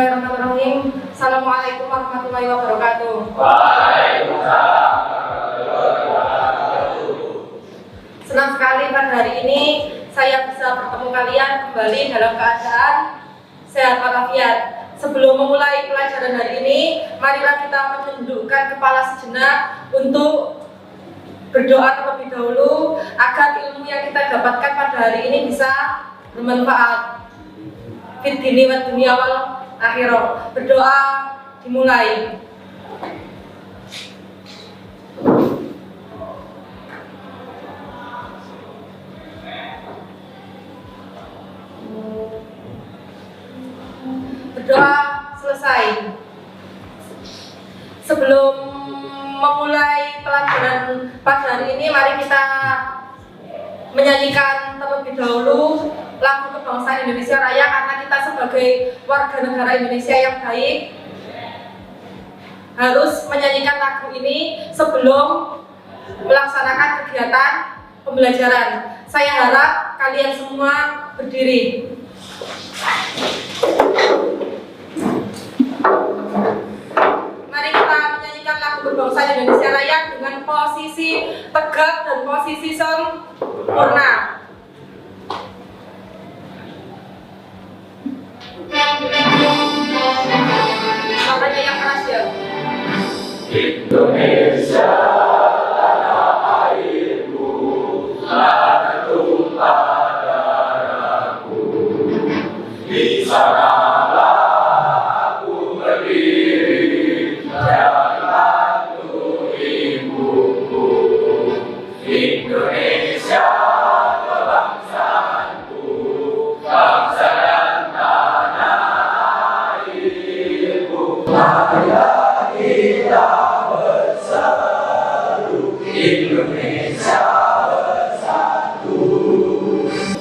Bismillahirrahmanirrahim. Assalamualaikum warahmatullahi wabarakatuh. Waalaikumsalam warahmatullahi wabarakatuh. Senang sekali pada hari ini saya bisa bertemu kalian kembali dalam keadaan sehat walafiat. Sebelum memulai pelajaran hari ini, marilah kita menundukkan kepala sejenak untuk berdoa terlebih dahulu agar ilmu yang kita dapatkan pada hari ini bisa bermanfaat. Fid dini wa dunya wal akhirah. Berdoa dimulai. Berdoa selesai. Sebelum memulai pelajaran pada hari ini, mari kita menyanyikan terlebih dahulu lagu kebangsaan Indonesia Raya, karena kita sebagai warga negara Indonesia yang baik harus menyanyikan lagu ini sebelum melaksanakan kegiatan pembelajaran. Saya harap kalian semua berdiri. Mari kita menyanyikan lagu kebangsaan Indonesia Raya dengan posisi tegak dan posisi sempurna. Suaranya yang keras ya. Indonesia tanah airku, tanah tumpah darahku. Di sanalah aku berdiri dari bantu ibuku. Indonesia kebangsaanku, bangsa dan tanah airku. Mari kita bersatu, Indonesia bersatu.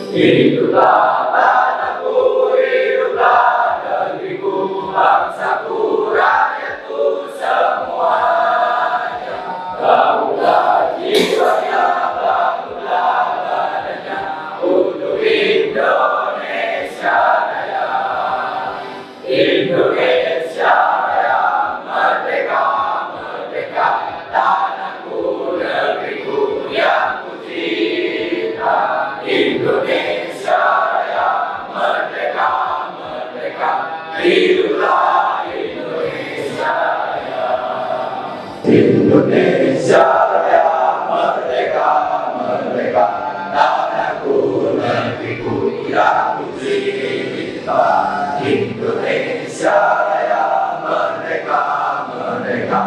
Hiduplah tanahku, hiduplah negeriku, bangsaku, rakyatku semuanya. Bangunlah jiwanya, bangunlah badannya untuk Indonesia Raya. Indonesia Raya, merdeka, merdeka, tanahku, negeriku yang ku cinta. Indonesia Raya, merdeka, merdeka, hiduplah Indonesia Raya. Indonesia Raya, merdeka, merdeka, tanahku, negeriku yang ku cinta. Indonesia Raya, merdeka, merdeka,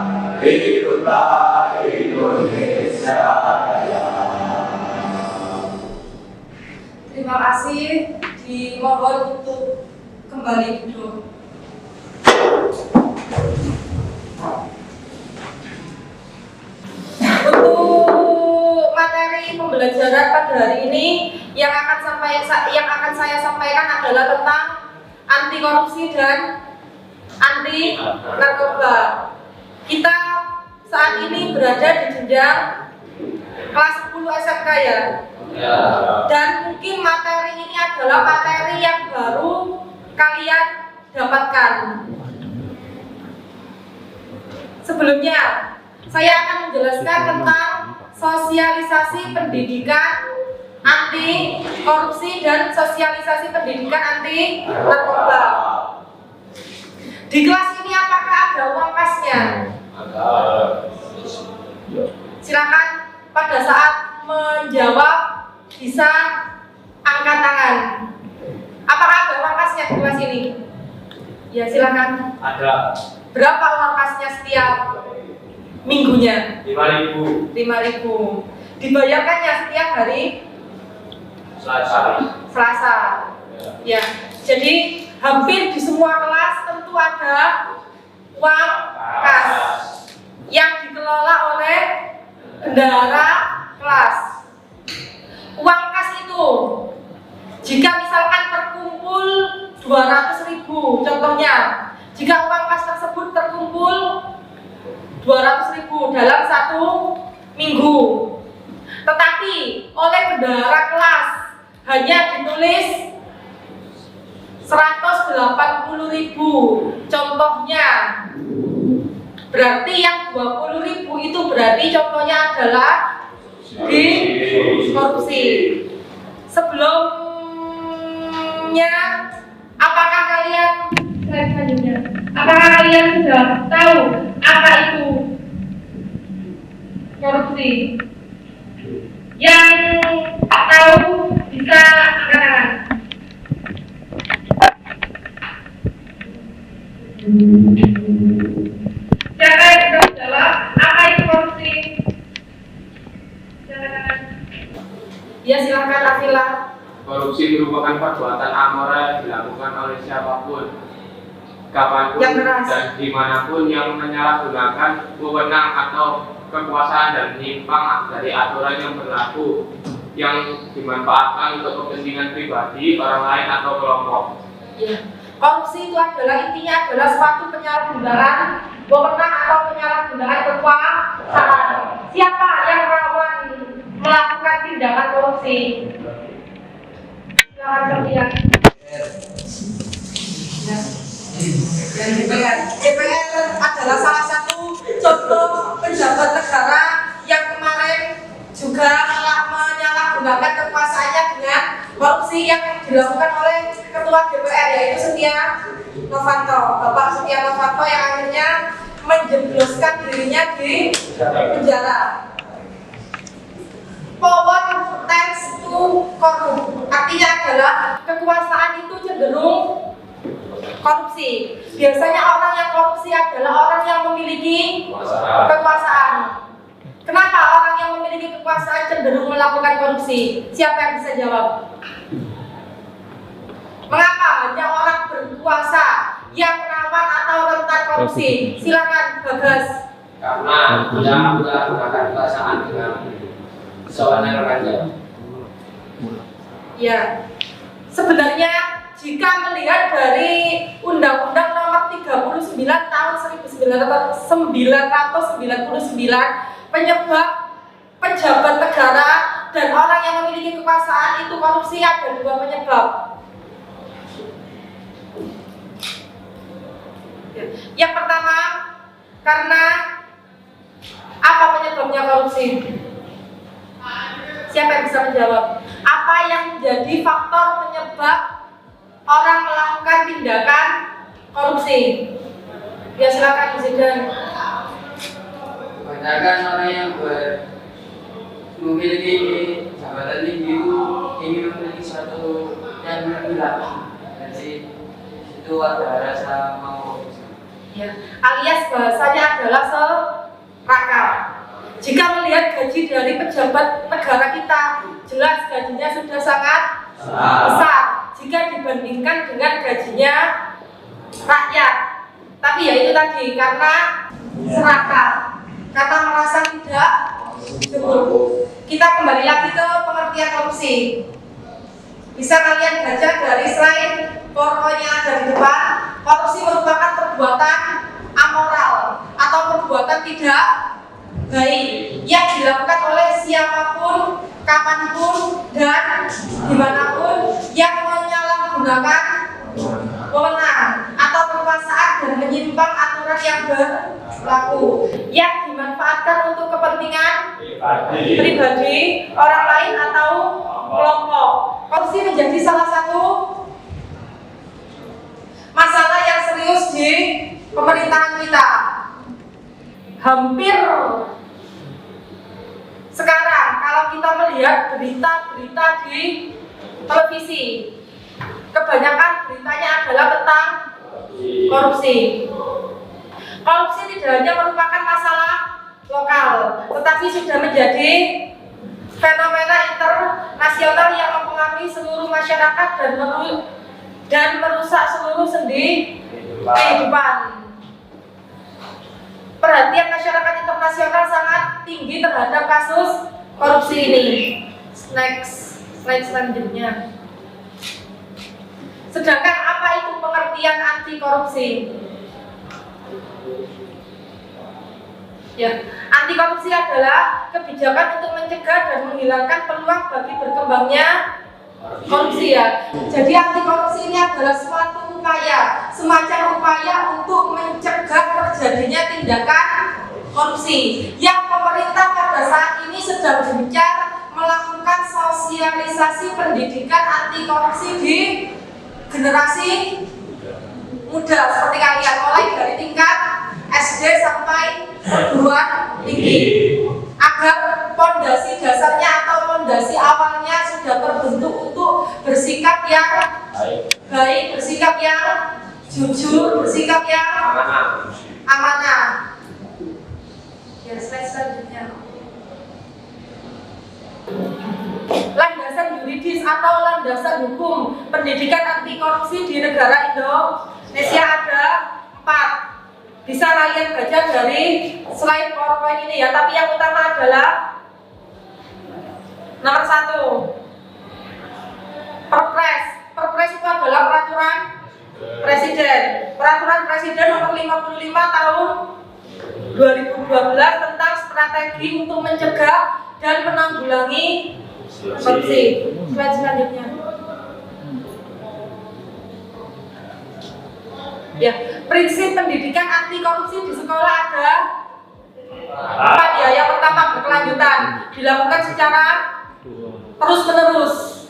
hiduplah Indonesia Raya. Terima kasih. Dimohon untuk kembali duduk. Untuk materi pembelajaran pada hari ini yang akan saya sampaikan adalah tentang anti korupsi dan anti narkoba. Kita saat ini berada di jenjang kelas 10 SMK ya. Dan mungkin materi ini adalah materi yang baru kalian dapatkan. Sebelumnya, saya akan menjelaskan tentang sosialisasi pendidikan anti korupsi dan sosialisasi pendidikan anti narkoba. Di kelas ini apakah ada uang kasnya? Silakan pada saat menjawab bisa angkat tangan. Apakah ada uang kasnya di kelas ini? Ya, silakan. Ada. Berapa uang kasnya setiap minggunya? 5.000. 5.000. Dibayarkannya setiap hari Selasa. Ya. Jadi hampir di semua kelas tentu ada uang kas yang dikelola oleh bendahara kelas. Uang kas itu jika misalkan terkumpul 200.000, contohnya, jika uang kas tersebut terkumpul 200.000 dalam 1 minggu, tetapi oleh bendahara kelas hanya ditulis 180.000. Contohnya berarti yang 20.000 itu berarti contohnya adalah di korupsi. Sebelumnya apakah kalian sudah tahu apa itu korupsi? Yang tahu bisa angkat tangan. Siapa yang bisa menjawab apa itu korupsi? Ya, silakan Afila. Korupsi merupakan perbuatan amoral yang dilakukan oleh siapapun, kapanpun dan dimanapun yang menyalahgunakan wewenang atau kekuasaan dan menyimpang dari aturan yang berlaku, yang dimanfaatkan untuk kepentingan pribadi, orang lain atau kelompok. Ya. Korupsi itu intinya adalah suatu penyalahgunaan wewenang atau penyalahgunaan kekuasaan. Siapa yang rawan melakukan tindakan korupsi? Silakan Sofian. DPR adalah salah satu contoh pejabat negara yang kemarin juga telah menyalahgunakan kekuasaannya dengan korupsi yang dilakukan oleh Ketua DPR, yaitu Setia Novanto. Bapak Setia Novanto yang akhirnya menjebloskan dirinya di penjara. Power tends to corrupt, artinya adalah kekuasaan itu cenderung korupsi. Biasanya orang yang korupsi adalah orang yang memiliki kekuasaan. Kenapa orang yang memiliki kekuasaan cenderung melakukan korupsi? Siapa yang bisa jawab? Mengapa hanya orang berkuasa yang rawan atau rentan korupsi? Silakan Bagas. Karena dia menggunakan kekuasaan dengan sewenang-wenang. Ya, sebenarnya jika melihat dari Undang-Undang Nomor 39 Tahun 1999, pejabat negara dan orang yang memiliki kekuasaan itu korupsi, ada dua penyebab. Yang pertama, karena apa penyebabnya korupsi? Siapa yang bisa menjawab? Apa yang menjadi faktor penyebab orang melakukan tindakan korupsi? Ya, silakan Zidan. Kebanyakan orang yang memiliki jabatan tinggi itu ingin memiliki sesuatu yang lebih lagi. Jadi itu ada rasa mau. Ya, alias bahasanya adalah serakah. Jika melihat gaji dari pejabat negara kita, jelas gajinya sudah sangat besar jika dibandingkan dengan gajinya rakyat. Tapi ya itu tadi, karena serakah, karena merasa tidak cukup. Kita kembali lagi ke pengertian korupsi. Bisa kalian baca dari slide PowerPoint yang ada di depan. Korupsi merupakan perbuatan amoral atau perbuatan tidak baik yang dilakukan oleh siapapun, kapanpun, dan dimanapun yang menyalahgunakan wewenang atau kekuasaan dan menyimpang aturan yang berlaku, yang dimanfaatkan untuk kepentingan pribadi, orang lain atau kelompok. Korupsi menjadi salah satu masalah yang serius di pemerintahan kita. Hampir sekarang kalau kita melihat berita-berita di televisi, kebanyakan beritanya adalah tentang korupsi. Korupsi tidak hanya merupakan masalah lokal, tetapi sudah menjadi fenomena internasional yang mempengaruhi seluruh masyarakat dan merusak seluruh sendi kehidupan. Perhatian masyarakat internasional sangat tinggi terhadap kasus korupsi ini. Next, slide selanjutnya. Sedangkan apa itu pengertian anti korupsi? Ya, anti korupsi adalah kebijakan untuk mencegah dan menghilangkan peluang bagi berkembangnya korupsi ya. Jadi anti korupsi ini adalah suatu upaya, semacam upaya untuk mencegah terjadinya tindakan korupsi yang pemerintah pada saat ini sedang gencar melakukan sosialisasi pendidikan anti korupsi di generasi muda seperti kalian, mulai dari tingkat SD sampai perguruan tinggi, agar pondasi dasarnya atau pondasi awalnya sudah terbentuk untuk bersikap yang baik, bersikap yang jujur, bersikap yang amanah. Ya, slide selanjutnya. Landasan yuridis atau landasan hukum pendidikan anti korupsi di negara Indonesia ada 4. Bisa kalian baca dari slide PowerPoint ini ya, tapi yang utama adalah nomor 1, Perpres. Perpres itu adalah peraturan presiden. Peraturan presiden nomor 55 tahun 2012 tentang strategi untuk mencegah dan menanggulangi korupsi. Slide selanjutnya. Ya, prinsip pendidikan anti korupsi di sekolah ada 4 ya. Yang pertama, berkelanjutan, dilakukan secara terus-menerus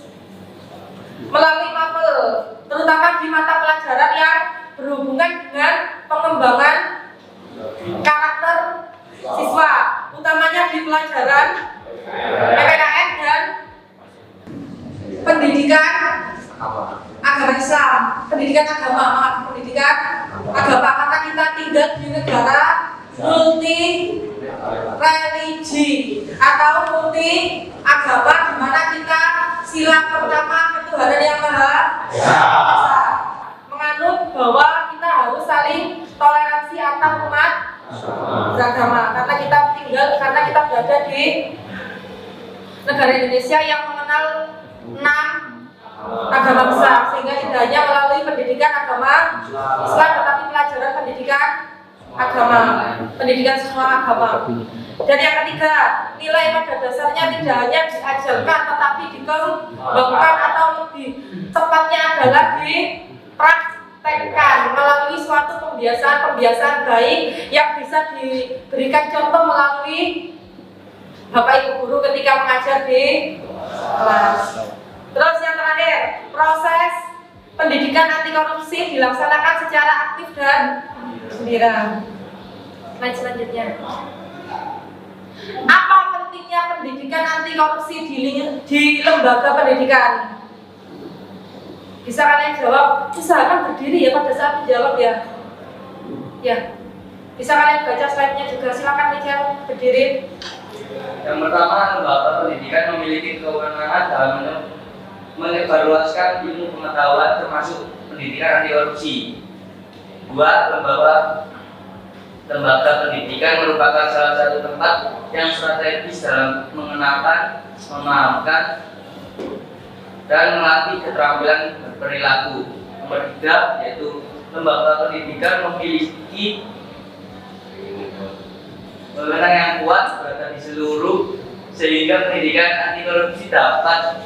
melalui mapel, terutama di mata pelajaran yang berhubungan dengan pengembangan karakter siswa, utamanya di pelajaran PPKN dan pendidikan agama Islam, pendidikan agama, karena kita tinggal di negara multi religi atau multi agama, di mana kita sila pertama ketuhanan yang maha esa, menganut bahwa kita harus saling toleransi antar umat beragama, karena kita berada di negara Indonesia yang mengenal 6 agama besar, sehingga tidak hanya melalui pendidikan agama Islam, tetapi pelajaran pendidikan agama, pendidikan semua agama. Dan yang ketiga, nilai pada dasarnya tidak hanya diajarkan, tetapi dikembangkan atau lebih tepatnya adalah dipraktekkan melalui suatu pembiasaan baik yang bisa diberikan contoh melalui Bapak Ibu guru ketika mengajar di kelas. Terus yang terakhir, proses pendidikan anti korupsi dilaksanakan secara aktif dan gembira. Slide selanjutnya. Apa pentingnya pendidikan anti korupsi di lembaga pendidikan? Bisa kalian jawab? Usahakan berdiri ya pada saat menjawab ya. Ya. Bisa kalian baca slide-nya juga. Silakan Michel berdiri. Yang pertama, lembaga pendidikan memiliki kewenangan dalam mengevaluasikan ilmu pengetahuan termasuk pendidikan anti korupsi. 2. Lembaga pendidikan merupakan salah satu tempat yang strategis dalam mengenalkan, memahamkan, dan melatih keterampilan berperilaku. Nomor 3, yaitu lembaga pendidikan memiliki wewenang yang kuat berada di seluruh, sehingga pendidikan anti korupsi dapat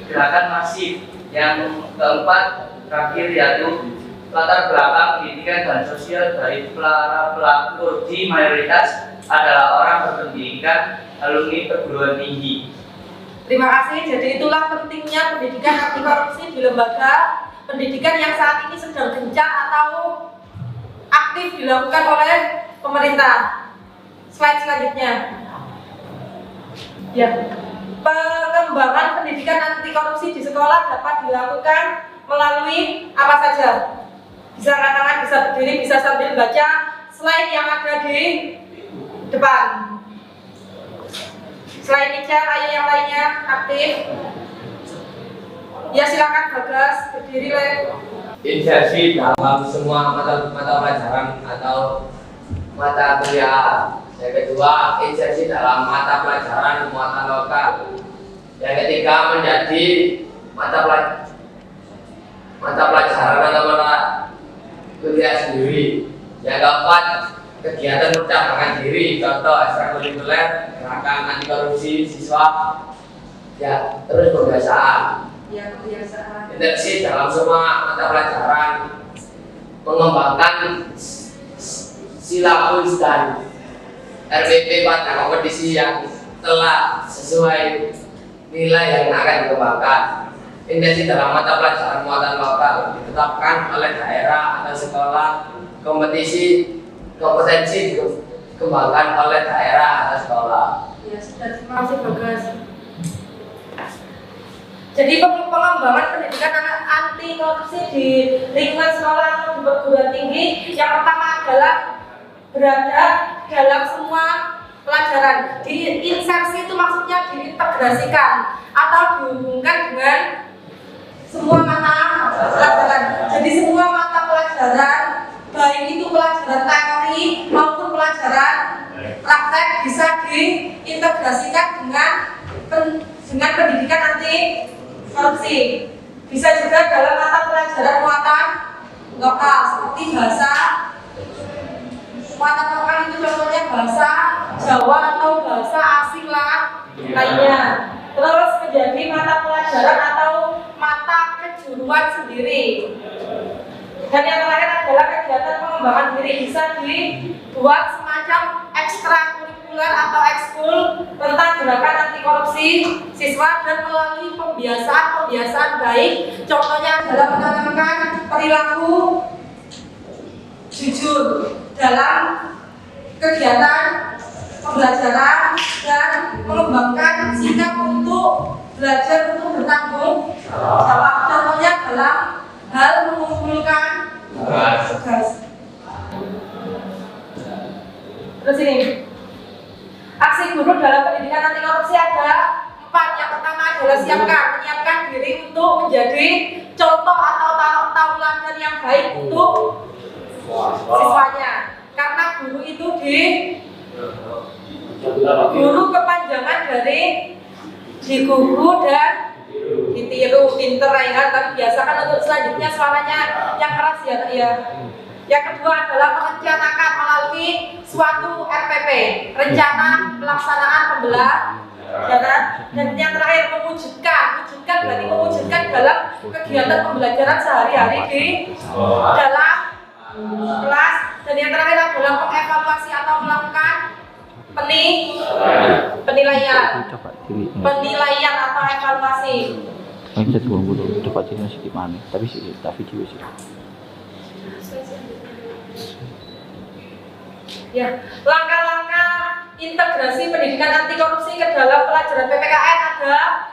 gerakan masif. Yang keempat, terakhir, yaitu latar belakang pendidikan dan sosial dari para pelaku korupsi mayoritas adalah orang berpendidikan alumni perguruan tinggi. Terima kasih. Jadi itulah pentingnya pendidikan anti korupsi di lembaga pendidikan yang saat ini sedang gencar atau aktif dilakukan oleh pemerintah. Slide selanjutnya. Ya. Pengembangan pendidikan anti korupsi di sekolah dapat dilakukan melalui apa saja? Bisa angkat tangan, bisa berdiri, bisa sambil baca slide yang ada di depan. Slide Michel, ayo yang lainnya aktif. Ya silakan Bagas, berdiri Le. Insersi dalam semua mata pelajaran atau mata kuliah. Yang kedua, insersi dalam mata pelajaran muatan lokal. Yang ketiga, menjadi mata pelajaran atau mata kuliah sendiri. Yang keempat, kegiatan percabangan diri, contoh ekstrakurikuler, gerakan anti korupsi siswa, ya terus pembiasaan. Ya, kebiasaan. Interaksi dalam semua mata pelajaran, mengembangkan silabus dan RPP pada kompetisi yang telah sesuai nilai yang akan dikembangkan. Interaksi dalam mata pelajaran muatan lokal ditetapkan oleh daerah atau sekolah. Kompetensi dikembangkan oleh daerah atau sekolah. Ya, sudah. Terima kasih Bagas. Jadi pengembangan pendidikan anak anti korupsi di lingkungan sekolah atau di perguruan tinggi yang pertama adalah berada dalam semua pelajaran. Diinsersi itu maksudnya diintegrasikan atau dihubungkan dengan semua mata pelajaran. Jadi semua mata pelajaran, baik itu pelajaran teori maupun pelajaran praktek, bisa diintegrasikan dengan pendidikan anti korupsi. Bisa juga dalam mata pelajaran muatan lokal seperti bahasa. Muatan lokal itu contohnya bahasa Jawa atau bahasa asing lainnya. Terus menjadi mata pelajaran atau mata kejuruan sendiri. Dan yang terakhir adalah kegiatan pengembangan diri, bisa dibuat semacam ekstrakurikuler atau ekskul tentang gerakan anti korupsi siswa dan melalui pembiasaan baik. Contohnya adalah menanamkan perilaku jujur dalam kegiatan pembelajaran dan mengembangkan sikap untuk belajar untuk bertanggung jawab. Contohnya dalam hal mengumpulkan tugas. Terus ini, aksi guru dalam pendidikan anti korupsi ada 4. Yang pertama adalah menyiapkan diri untuk menjadi contoh atau tauladan yang baik untuk siswanya. Karena guru itu guru kepanjangan dari diguru dan ditiru, pinter ya, tapi biasakan untuk selanjutnya suaranya yang keras ya. Yang kedua adalah merencanakan melalui suatu RPP, rencana pelaksanaan pembelajaran. Dan yang terakhir mewujudkan berarti mewujudkan dalam kegiatan pembelajaran sehari-hari di dalam kelas. Dan yang terakhir adalah mengevaluasi atau melakukan penilaian atau evaluasi. Bisa dua bulu dapat jenis sedikit mana, tapi video sih. Ya, langkah-langkah integrasi pendidikan anti korupsi ke dalam pelajaran PPKN ada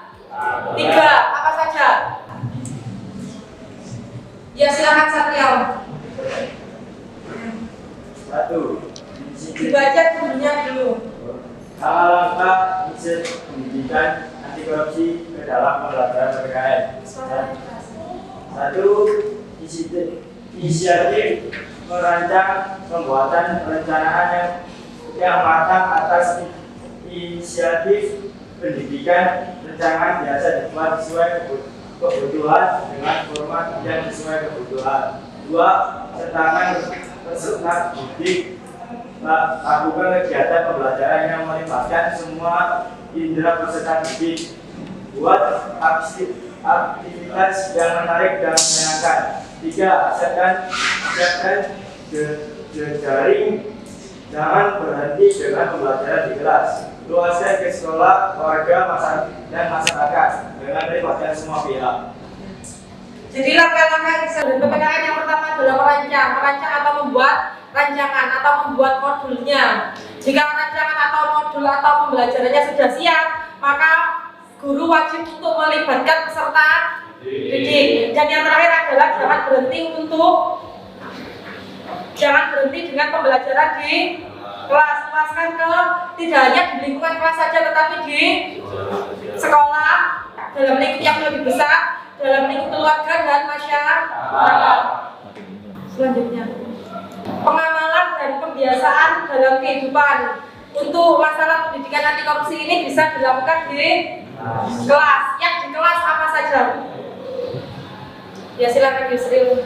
3. Apa saja? Ya, silakan Satriawan. 1. Dibaca dulunya dulu. Langkah pendidikan anti korupsi ke dalam pelajaran PPKN. 1. Inisiatif merancang pembuatan perencanaan yang matang atas inisiatif pendidikan. Rencangan biasa dibuat sesuai kebutuhan dengan format yang sesuai kebutuhan. 2. Sertakan peserta didik lakukan kegiatan pembelajaran yang melibatkan semua indera peserta didik. Buat aktivitas yang menarik dan menyenangkan. 3. Siapkan jejaring, jangan berhenti dengan pembelajaran di kelas. Luaskan ke sekolah, warga, dan masyarakat dengan melibatkan semua pihak. Jadi langkah-langkah dari PPKN yang pertama adalah merancang atau membuat rancangan atau membuat modulnya. Jika rancangan atau modul atau pembelajarannya sudah siap, maka guru wajib untuk melibatkan peserta didik. Dan yang terakhir adalah jangan berhenti dengan pembelajaran di kelas. Luaskan ke tidak hanya di lingkungan kelas saja, tetapi di sekolah, dalam lingkup yang lebih besar, dalam lingkup keluarga dan masyarakat. Selanjutnya, pengamalan dan pembiasaan dalam kehidupan. Untuk masalah pendidikan anti korupsi ini bisa dilakukan di kelas. Yang di kelas apa saja? Ya, silakan Yusril.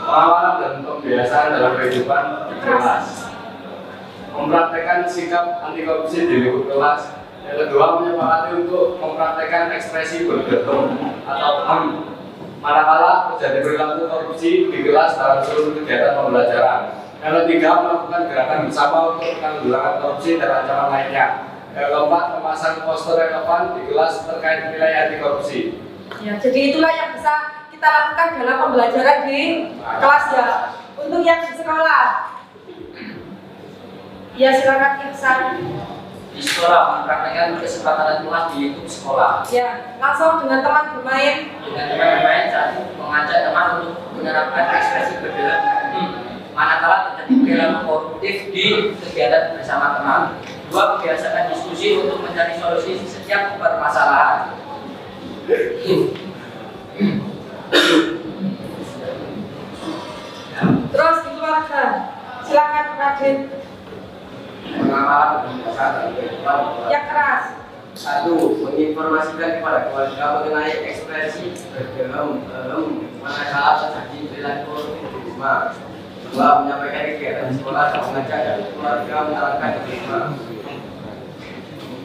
Pengamalan dan pembiasaan dalam kehidupan di kelas. Mempraktekkan sikap anti korupsi di lingkup kelas Yang kedua, menyepakati untuk mempraktekkan ekspresi bergerak atau manakala terjadi perilaku korupsi di kelas dalam seluruh kegiatan pembelajaran. Yang ketiga, melakukan gerakan bersama untuk penanggulangan korupsi dan ancaman lainnya. Yang keempat, memasang poster relevan di kelas terkait nilai anti korupsi. Ya, jadi itulah yang bisa kita lakukan dalam pembelajaran di kelas ya. Untuk yang di sekolah, ya silakan Iksan. Di sekolah mempraktekkan kesepakatan kelas di YouTube sekolah. Ya, langsung dengan teman bermain. Dengan teman bermain, satu mengajak teman untuk menerapkan ekspresi bergerak manakala terjadi perilaku koruptif di kegiatan bersama teman. Dua, membiasakan diskusi untuk mencari solusi setiap permasalahan. Terus di keluarga, silakan Radit. Pengamalan dan Yang keras. Satu, menginformasikan kepada keluarga mengenai ekspresi bergerak manakala terjadi perilaku koruptif di rumah. Dua, menyampaikan kegiatan di sekolah dan mengajak dari keluarga menerapkan di rumah.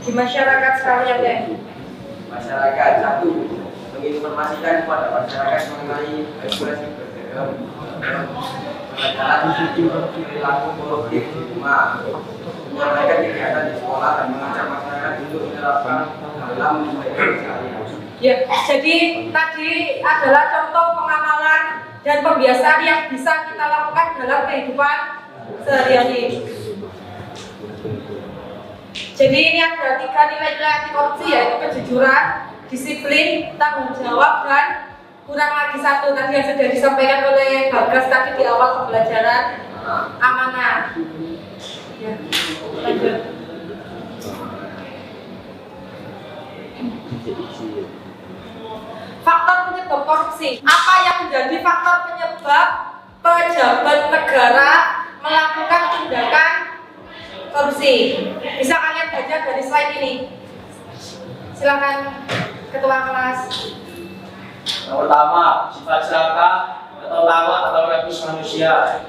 Di masyarakat sekalian ya. Masyarakat, satu, menginformasikan kepada masyarakat mengenai ekspresi bergerak manakala terjadi perilaku koruptif di rumah. Menyampaikan kegiatan di sekolah dan mengajak masyarakat untuk menerapkan dalam keseharian. Ya, jadi tadi adalah contoh pengamalan dan pembiasaan yang bisa kita lakukan dalam kehidupan sehari-hari. Jadi ini ada 3 nilai-nilai anti korupsi, yaitu kejujuran, disiplin, tanggung jawab, dan kurang lagi 1 tadi yang sudah disampaikan oleh Bagas tadi di awal pembelajaran, amanah. Ya, lanjut. Faktor penyebab korupsi. Apa yang menjadi faktor penyebab pejabat negara melakukan tindakan korupsi? Bisa kalian baca dari slide ini. Silakan ketua kelas. Yang pertama, sifat serakah atau tawa atau rebus manusia.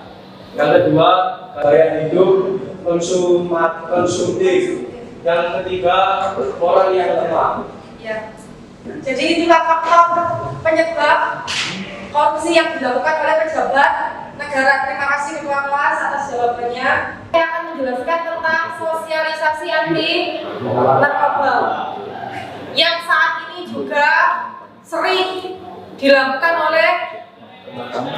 Yang kedua, gaya hidup konsumtif. Yang ketiga, moral yang lemah. Ya. Jadi itulah faktor penyebab korupsi yang dilakukan oleh pejabat negara. Terima kasih ketua kelas atas jawabannya. Saya akan menjelaskan tentang sosialisasi anti narkoba yang saat ini juga sering dilakukan oleh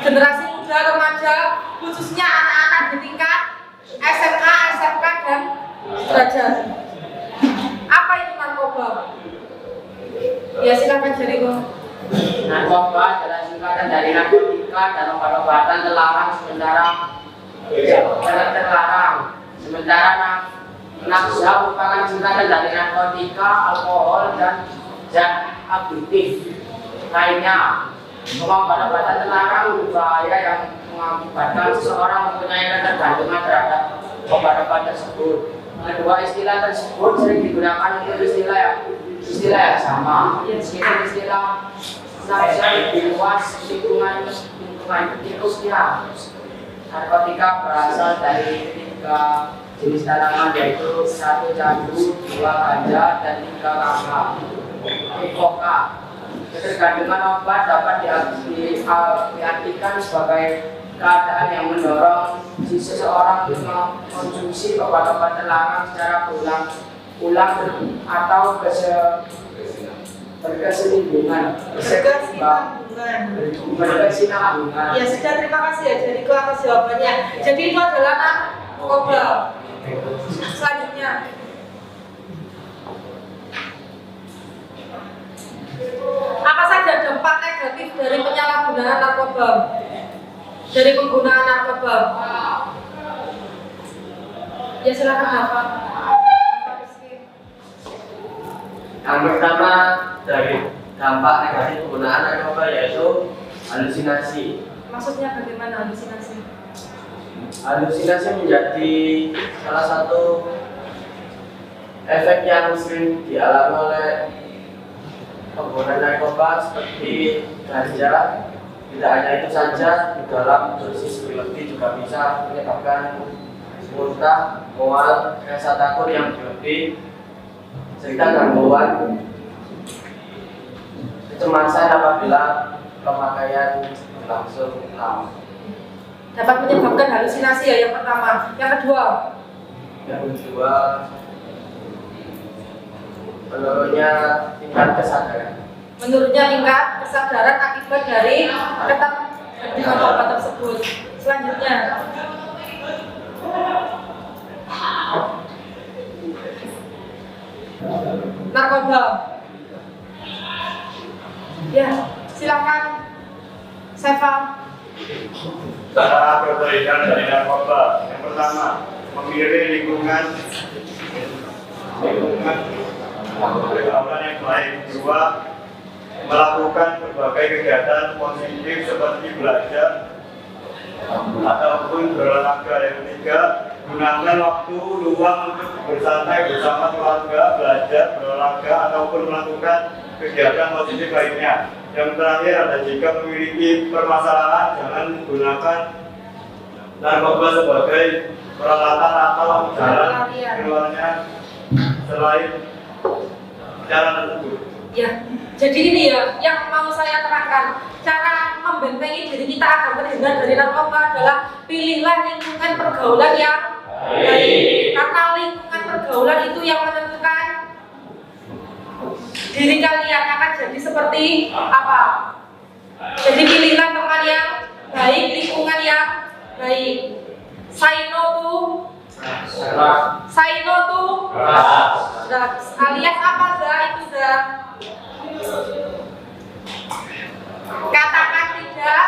generasi muda, remaja, khususnya anak-anak di tingkat SMA, SMK, dan sederajat. Apa itu narkoba? Ya silakan Jericho. Narkoba adalah singkatan dari narkotika dan obat-obatan terlarang sementara nafsa merupakan singkatan dari narkotika, alkohol, dan zat adiktif lainnya. Obat-obatan terlarang berbahaya yang mengakibatkan seseorang mempunyai ketergantungan terhadap obat-obat tersebut. Kedua istilah tersebut sering digunakan untuk istilah yang sama, meskipun istilah nafsa lebih luas lingkungan tikusnya. Narkotika berasal dari 3 jenis tanaman, yaitu 1 candu, 2 ganja, dan 3 kakak. Koka. Ketergantungan obat dapat diartikan sebagai keadaan yang mendorong seseorang mengkonsumsi obat-obat terlarang secara ulang atau berkesinambungan. Ya sudah, terima kasih ya Jericho atas jawabannya. Jadi itu adalah narkoba. Selanjutnya, apa saja dampak negatif dari penyalahgunaan narkoba? Dari penggunaan narkoba? Ya silakan Bapak. Yang pertama dari dampak negatif penggunaan narkoba yaitu halusinasi. Maksudnya bagaimana halusinasi? Halusinasi menjadi salah satu efek yang sering dialami oleh pengguna narkoba seperti ganja. Tidak hanya itu saja, di dalam dosis berlebih juga bisa menyebabkan muntah, mual, rasa takut yang berlebih, cerita gangguan kecemasan apabila pemakaian berlangsung lama. Dapat menyebabkan halusinasi ya yang pertama. Yang kedua, menurutnya tingkat kesadaran. menurutnya tingkat kesadaran akibat dari ketergantungan obat tersebut. Selanjutnya, narkoba. Ya, silakan, Sefa. Cara berbeda dari narkoba. Yang pertama, memilih lingkungan pergaulan yang baik. Kedua, melakukan berbagai kegiatan positif seperti belajar ataupun berolahraga. Yang ketiga, gunakan waktu luang untuk bersantai bersama keluarga, belajar, berolahraga ataupun melakukan kegiatan positif lainnya. Yang terakhir ada jika memiliki permasalahan, jangan gunakan narkoba sebagai peralatan atau jalan keluarnya selain cara tersebut. Ya, jadi ini ya yang mau saya terangkan. Cara membentengi diri kita agar terhindar dari narkoba adalah pilihlah lingkungan pergaulan yang baik. Karena lingkungan pergaulan itu yang menentukan diri kalian akan jadi seperti apa. Jadi pilihlah teman yang baik, lingkungan yang baik. Say no to drugs. Alias apa itu katakan tidak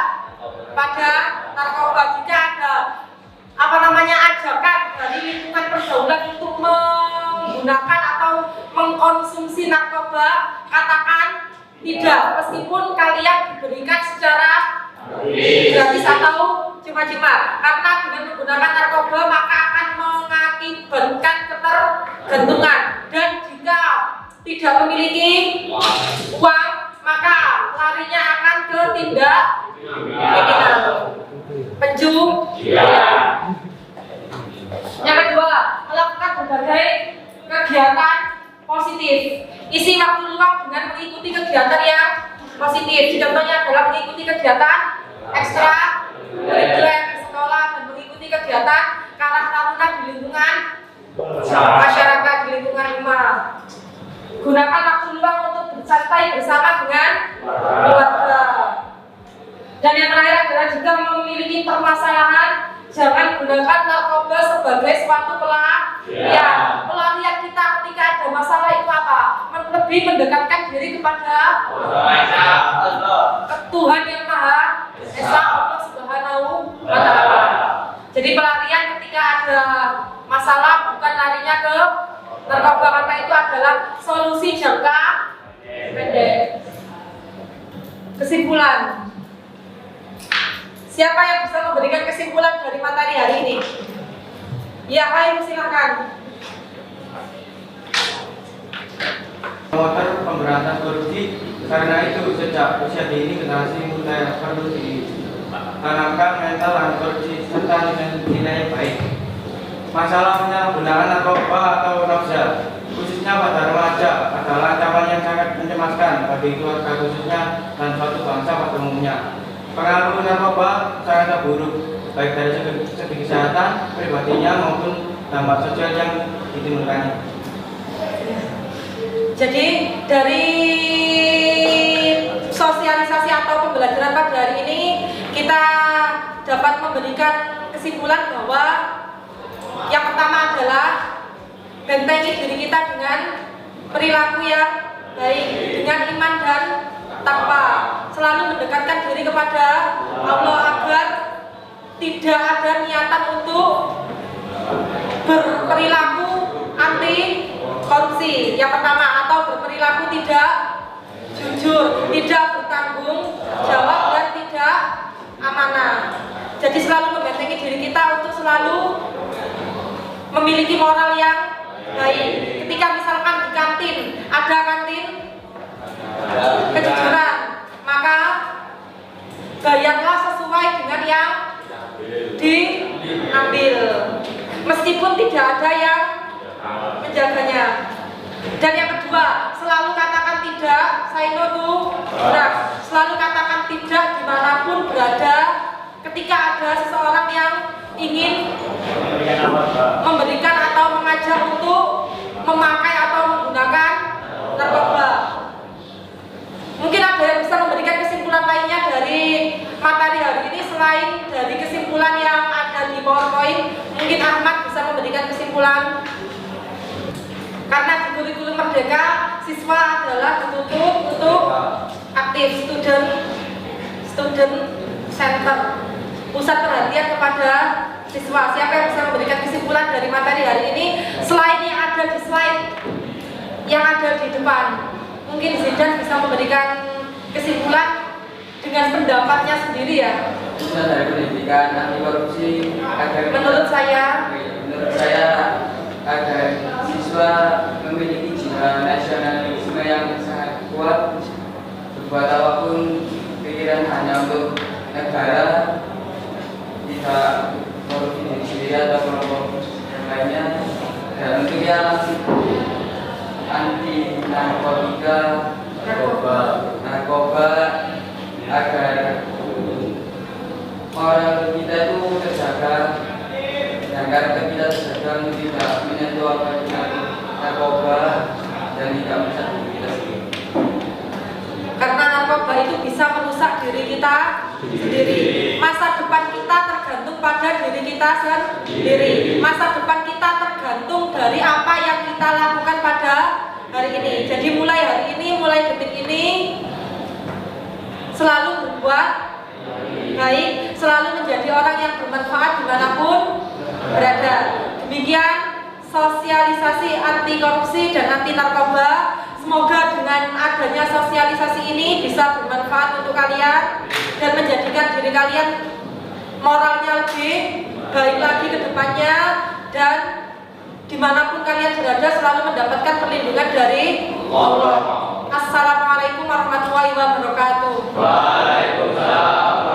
pada narkoba. Jika ada ajakan dari lingkungan pergaulan untuk menggunakan atau mengkonsumsi narkoba, katakan tidak, meskipun kalian diberikan secara gratis atau cuma-cuma. Karena dengan menggunakan narkoba maka akan mengakibatkan ketergantungan, dan jika tidak memiliki uang maka larinya akan ke tindak kriminal, pencurian. Yang kedua, melakukan berbagai kegiatan positif. Isi waktu luang dengan mengikuti kegiatan yang positif. Contohnya adalah mengikuti kegiatan ekstra kurikuler di sekolah dan mengikuti kegiatan karang taruna di lingkungan masyarakat, di lingkungan rumah. Gunakan waktu luang untuk bersantai bersama dengan keluarga. Dan yang terakhir adalah jika memiliki permasalahan, jangan gunakan narkoba sebagai suatu pelarian. Pelarian kita ketika ada masalah itu apa? Lebih mendekatkan diri kepada Tuhan yang Maha Esa, Allah Subhanahu wa Ta'ala. Jadi pelarian ketika ada masalah bukan larinya ke narkoba, karena itu adalah solusi jangka pendek. Kesimpulan. Siapa yang bisa memberikan kesimpulan dari materi hari ini? Ya, ayo silakan. Promotor pemberantasan korupsi, karena itu sejak usia dini generasi muda perlu ditanamkan mental anti korupsi serta nilai baik. Masalah penyalahgunaan narkoba atau nafsa, khususnya pada remaja, adalah ancaman yang sangat mencemaskan bagi keluarga khususnya dan suatu bangsa pada umumnya. Pengaruh narkoba sangat buruk, baik dari segi kesehatan pribadinya maupun dampak sosial yang ditimbulkannya. Jadi dari sosialisasi atau pembelajaran pada hari ini kita dapat memberikan kesimpulan bahwa yang pertama adalah bentengi diri kita dengan perilaku yang baik, dengan iman dan takwa, selalu mendekatkan diri kepada Allah agar tidak ada niatan untuk berperilaku anti korupsi. Yang pertama, atau berperilaku tidak jujur, tidak bertanggung jawab dan tidak amanah. Jadi selalu membentengi diri kita untuk selalu memiliki moral yang baik. Ketika misalkan di kantin ada kantin kejujuran, maka bayarlah sesuai dengan yang diambil, meskipun tidak ada yang menjaganya. Dan yang kedua, selalu katakan tidak, say no to drugs. Selalu katakan tidak dimanapun berada ketika ada seseorang yang ingin memberikan atau mengajak untuk memakai atau menggunakan narkoba. Mungkin ada yang bisa memberikan kesimpulan lainnya dari materi hari ini selain dari kesimpulan yang ada di PowerPoint. Mungkin Ahmad bisa memberikan kesimpulan. Karena di kurikulum Merdeka, siswa adalah dituntut untuk aktif, student center, pusat perhatian kepada siswa. Siapa yang bisa memberikan kesimpulan dari materi hari ini selain yang ada di slide yang ada di depan? Mungkin Zidan bisa memberikan kesimpulan dengan pendapatnya sendiri ya. Bisa dari pendidikan anti korupsi agar menurut saya agar siswa memiliki jiwa nasionalisme yang sangat kuat, berbuat apapun pikiran hanya untuk negara, tidak korupsi diri sendiri atau kelompok yang lainnya, dan untuk yang anti narkotika, narkoba agar moral kita itu terjaga dan karakter kita terjaga untuk tidak menyentuh apa dengan narkoba dan tidak merusak diri kita sendiri. Karena narkoba itu bisa merusak diri kita sendiri. Masa depan kita tergantung pada diri kita sendiri. Masa depan kita tergantung dari apa yang kita lakukan pada hari ini. Jadi mulai hari ini, mulai detik ini, selalu berbuat baik, selalu menjadi orang yang bermanfaat dimanapun berada. Demikian sosialisasi anti korupsi dan anti narkoba. Semoga dengan adanya sosialisasi ini bisa bermanfaat untuk kalian dan menjadikan diri kalian moralnya lebih baik lagi ke depannya, dan dimanapun kalian berada selalu mendapatkan perlindungan dari Allah. Assalamualaikum warahmatullahi wabarakatuh. Waalaikumsalam.